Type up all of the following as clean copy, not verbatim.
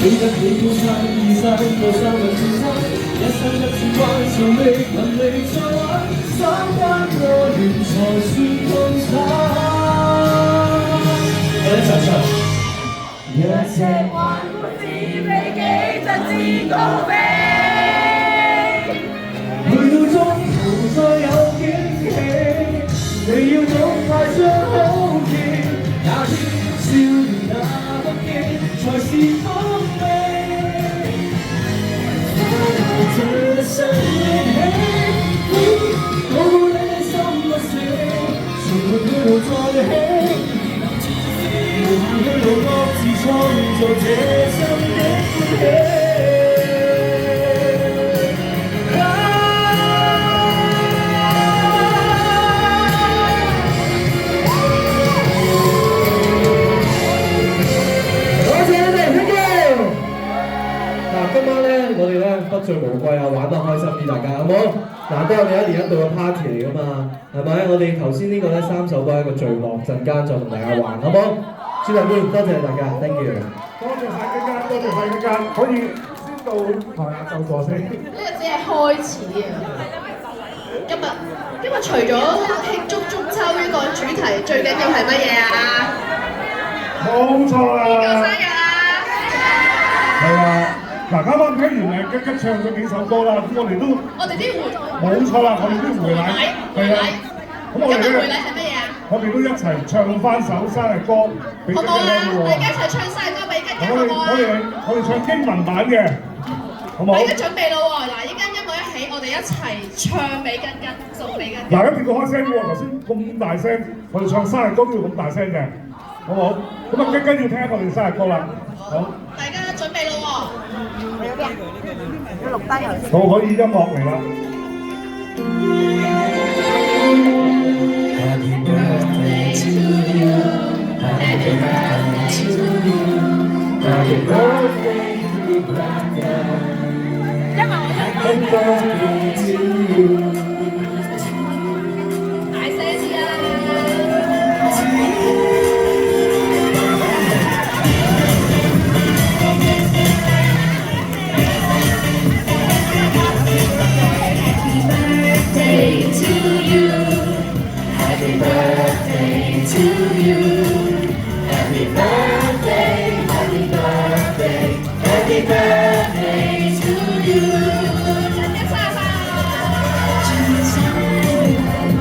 記得你孤身二世無三人自身，一生一次關上力能力再玩，三番多年才算痛慘。一齊唱。一隻還沒自卑己，就自告飛。去到中途再有驚喜，你要懂快將好奇，也知少年那不羈才是風味。這一生力氣，保護你心不死，誰沒去路再起。無去路各自創造這生的歡喜。多謝你哋 ，thank you。嗱，今晚咧，我哋咧不醉無歸啊，玩得開心啲，大家好冇？難得我哋一年一度嘅 party 嚟噶嘛，係咪？我哋頭先呢個咧3首歌係一個序幕，陣間再同大家玩，好冇？主任官，多謝大家 ，thank you。多謝晒大家，多謝晒大家，可以先到台下就座先。呢個只係開始啊！今日除咗慶祝中秋呢個主題，最緊要係乜嘢啊？冇錯啦！邊個生日啊？係啊！嗱，啱啱聽完吉吉唱咗幾首歌啦，咁我哋都冇錯啦，我哋都回禮，係啊。咁我哋咧，回禮係乜嘢啊？我哋都一齊唱翻首生日歌俾吉吉聽喎。大家一齊唱生日歌俾吉吉好唔好啊？我哋唱英文版嘅，好冇？大家準備咯喎！嗱，依家音樂一起，我哋一齊唱俾吉吉，送俾吉吉。嗱，一定要開聲喎！頭先咁大聲，我哋唱生日歌都要咁大聲嘅，好冇？咁啊，吉吉要聽我哋生日歌啦，好。大家準備咯喎！要錄低佢。好，可以音樂嚟啦。Happy birthday to you, happy birthday to you, happy birthday to brother, happy birthday to you。大聲啲啊！Happy birthday to you. Happy birthday, happy birthday, happy birthday to you. 祝你生日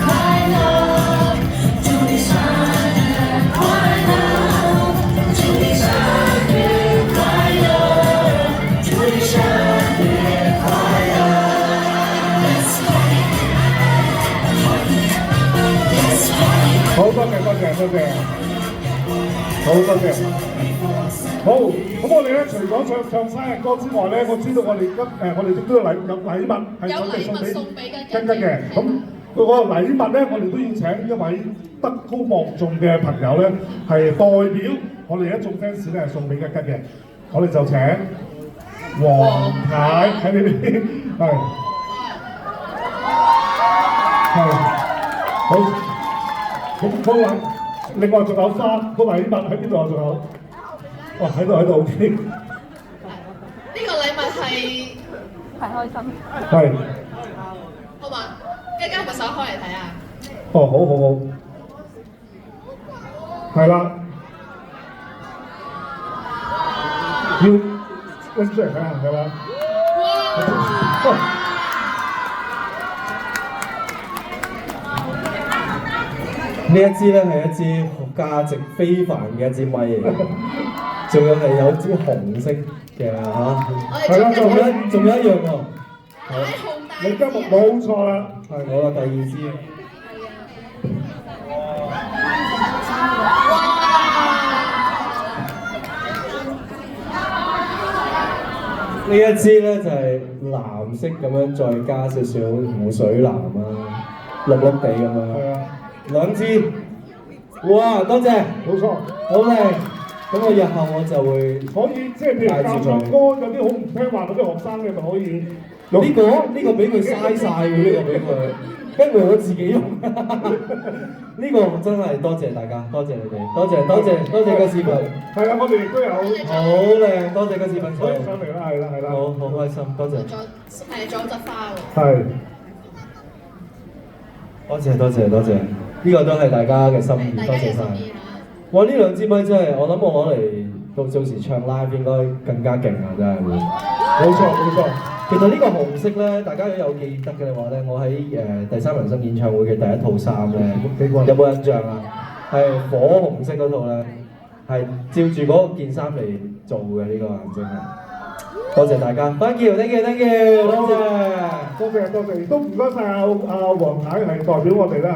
快樂，祝你生日快樂，祝你生日快樂，祝你生日快樂。好多謝，好多謝。好，咁我哋咧除咗唱生日歌之外咧，我知道我哋都有禮物係準備送俾吉吉嘅。咁個禮物咧，我哋都要請一位德高望重嘅朋友咧，係代表我哋一眾 fans 咧係送俾吉吉嘅。我哋就請黃太喺呢邊，係，好。咁另外仲有花，個禮物喺邊度啊？仲有，哦喺度 OK。呢個禮物係開心。係。好嘛？吉吉有冇手開嚟睇下？哦，好。係啦。要拎出嚟睇下係嘛？哇！呢一支咧係一支價值非凡嘅一支咪嚟嘅，仲有係有支紅色嘅嚇，係啦，仲有一樣喎，你今日冇錯啦，係我啦第2支。呢一支咧就係藍色咁樣，再加少少湖水藍啊，綠綠地咁樣。2支，哇！多謝，冇錯，好靚。咁我日後我就會可以即係譬如教唱歌有啲好唔聽話嗰啲學生嘅咪可以用呢個俾佢嘥晒喎，呢個俾佢。跟住我自己用。呢個真係多謝大家，多謝你哋，多謝個視頻。係啦，我哋亦都有好靚，多謝個視頻可以上嚟啦，係啦。好開心，多謝。係裝紮花喎。係。多謝，呢個都係大家嘅心意，多謝晒。哇！呢兩支咪真係，我諗我攞嚟到時唱 live 應該更加勁啊！真係會。冇錯。其實呢個紅色咧，大家如果有記得嘅話咧，我喺第三人生演唱會嘅第一套衫咧，有冇印象啊？係火紅色嗰套咧，係照住嗰件衫嚟做嘅呢個顏色係。多謝大家 ，thank you，多謝，亦都唔該曬阿黃太係代表我哋咧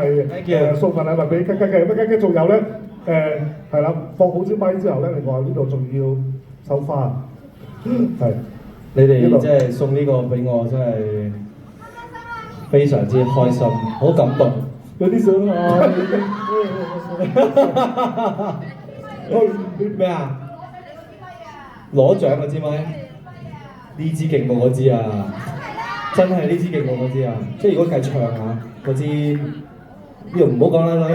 係送份禮物俾吉吉嘅，咁吉吉仲有咧係啦，放好支咪之後咧，另外呢度仲要收花，係你哋即係送呢個俾我，真係非常之開心，好感動，有啲想啊，咩啊？攞獎嗰支咪？呢支勁過嗰支啊！真係呢支勁過嗰支啊！即係如果計唱下嗰支，呢度唔好講啦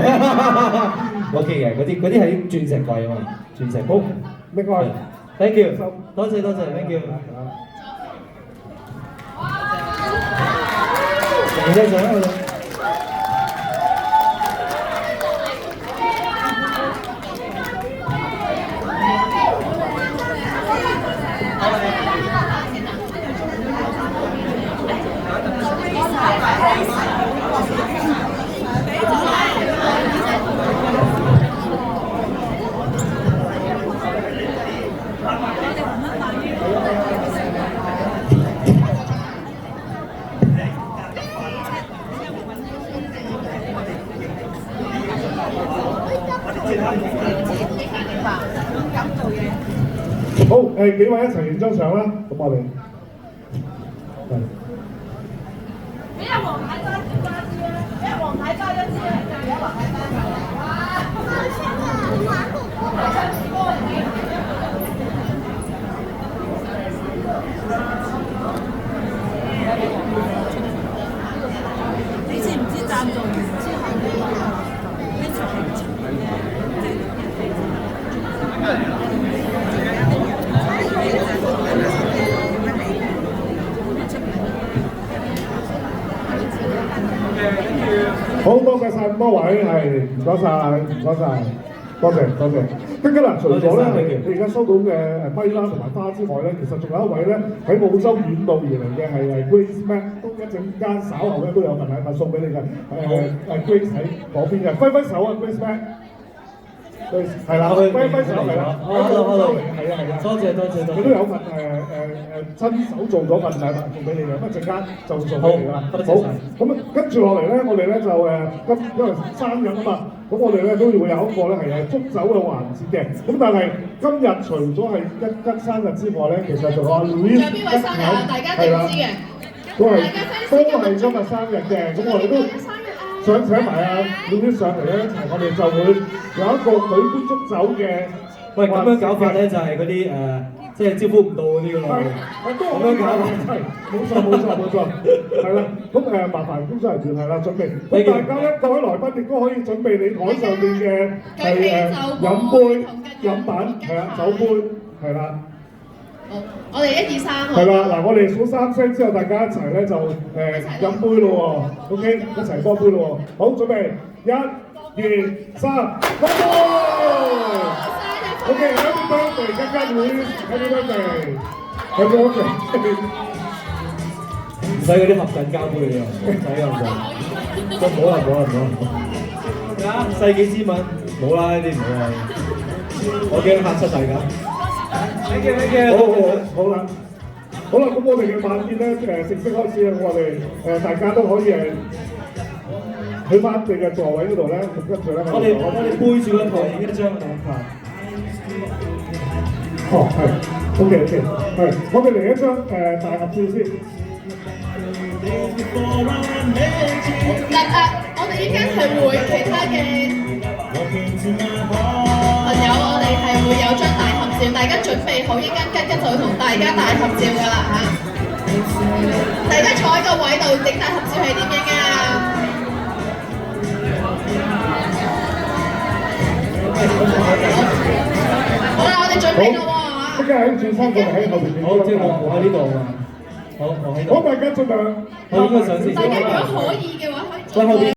，OK 嘅，嗰啲係鑽石貴啊嘛，鑽石。好，另外 ，thank you， 多謝 ，thank you。影張相啊！好幾位一齊影張相啦，咁我哋俾阿黃太揸支啊！俾阿黃太揸一支啊！俾阿黃太揸一支。你知唔知贊助完之後一齊好多謝曬咁多位，係唔該曬，多謝。跟住嗱，除咗咧你而家收到嘅咪啦同埋花之外咧，其實仲有一位咧喺澳洲遠道而嚟嘅係 Grace Mac， 都一陣間稍後咧都有份禮物送俾你嘅，Grace 喺嗰邊嘅，揮手啊 Grace Mac。係啦，揮手係啦，係啊，多謝，佢都有份親手做咗份禮物送俾你嘅，咁一陣間就送俾你啦。好，咁跟住落嚟咧，我哋咧就因為生日啊嘛，咁我哋咧都會有一個咧係祝酒嘅環節嘅。咁但係今日除咗係吉生日之外咧，其實仲有 Louis 仲有邊位生日啊？大家知唔知嘅？都係今日生日嘅，咁我哋都想請埋阿 Louis 上嚟咧一齊，我哋就會有一個舉杯祝酒嘅。喂，咁樣搞法咧就係嗰啲即係招呼唔到嗰啲㗎咯。咁樣搞係，冇錯，係啦。咁麻煩工作人員係啦，準備。咁大家咧，各位來賓亦都可以準備你台上面嘅係飲杯、飲品，係啊，酒杯，係啦。好，我哋1、2、3。係啦，嗱，我哋數3聲之後，大家一齊咧就飲杯咯喎 ，OK， 一齊乾杯咯喎。好，準備1、2、3，乾杯！ OK，Happy Birthday，吉吉會 Happy Birthday，Happy Birthday。唔使嗰啲合緊膠杯嘅，唔使咁就冇啦，世紀之吻冇啦，呢啲唔好啦，我驚嚇出大家。好啦，咁我哋嘅晚宴咧正式開始啦，我哋大家都可以去翻你嘅座位嗰度咧，咁跟住咧我哋背住個台影一張啊！係 ，OK， 係，我哋嚟一張大合照先。我哋依家係會其他嘅朋友，我哋係會有張大合照，大家準備好，依家吉吉就會同大家大合照㗎啦嚇。大家坐喺個位度影大合照係點樣啊？好啦，我哋準備啦喎即刻喺轉身過嚟喺後邊。好，即係我喺呢度啊。好，我喺度。好，大家盡量。我應該上先。大家如果可以嘅話，可以。喂，後邊。